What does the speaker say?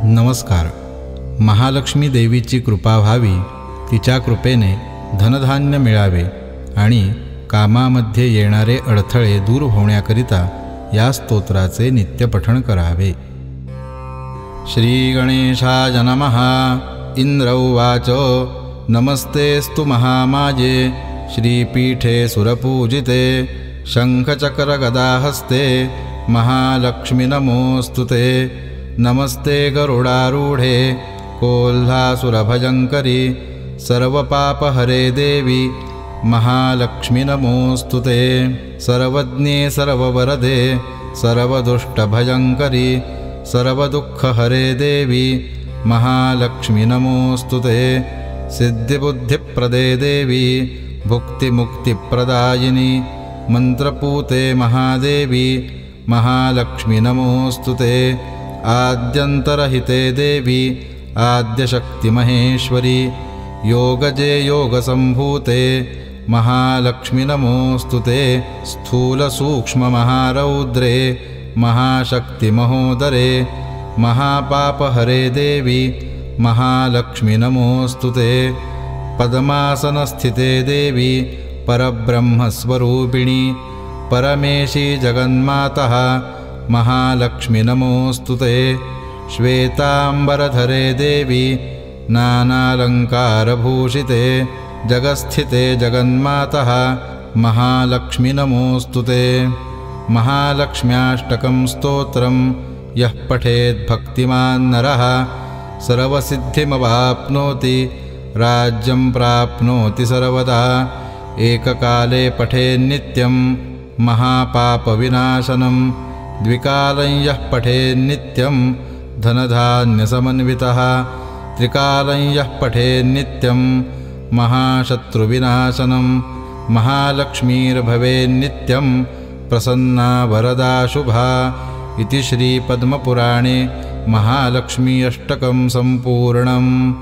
नमस्कार. महालक्ष्मी देवीची कृपा व्हावी, तिच्या कृपेने धनधान्य मिळावे आणि कामामध्ये येणारे अडथळे दूर होण्याकरिता या स्तोत्राचे नित्यपठण करावे. श्री गणेशाय नमः. इंद्र उवाच नमस्तेस्तु महामाये श्रीपीठे सुरपूजिते शंखचक्रगदाहस्ते महालक्ष्मी नमोस्तुते. नमस्ते गरुडारूढे कोल्हासुरभयङ्करी सर्वपापहरे देवी महालक्ष्मी नमोस्तुते. सर्वज्ञे सर्ववरदे सर्वदुष्टभयङ्करी सर्वदुःखहरे देवी महालक्ष्मी नमोस्तुते. सिद्धिबुद्धिप्रदे देवी भुक्तिमुक्तिप्रदायिनी मंत्रपूते महादेवी महालक्ष्मी नमोस्तुते. आद्यन्तरहिते देवी आद्यशक्तिमहेश्वरी योगजे योगसम्भूते महालक्ष्मी नमोस्तुते. स्थूलसूक्ष्ममहारौद्रे महाशक्तिमहोदरे महापापहरे देवी महालक्ष्मी नमोस्तुते. पद्मासनस्थिते देवी परब्रह्मस्वरूपिणी परमेशी जगन्मातः महालक्ष्मी नमोस्तुते. श्वेतांबरधरे देवी नानालंकारभूषिते जगस्थिते जगन्मातः महालक्ष्मी नमोस्तुते. महालक्ष्म्याष्टकं स्तोत्रं यः पठेत् भक्तिमान् नरः सर्वसिद्धिमवाप्नोति राज्यं प्राप्नोति सर्वदा. एककाले पठेन्नित्यं महापापविनाशनं द्विकालं यः पठेन्नित्यं धनधान्यसमन्वितः. त्रिकालं यः पठेन्नित्यं महाशत्रुविनाशनं महालक्ष्मीर्भवेन्नित्यं प्रसन्ना वरदा शुभा. इति श्रीपद्मपुराणे महालक्ष्मी अष्टकं सम्पूर्णम्.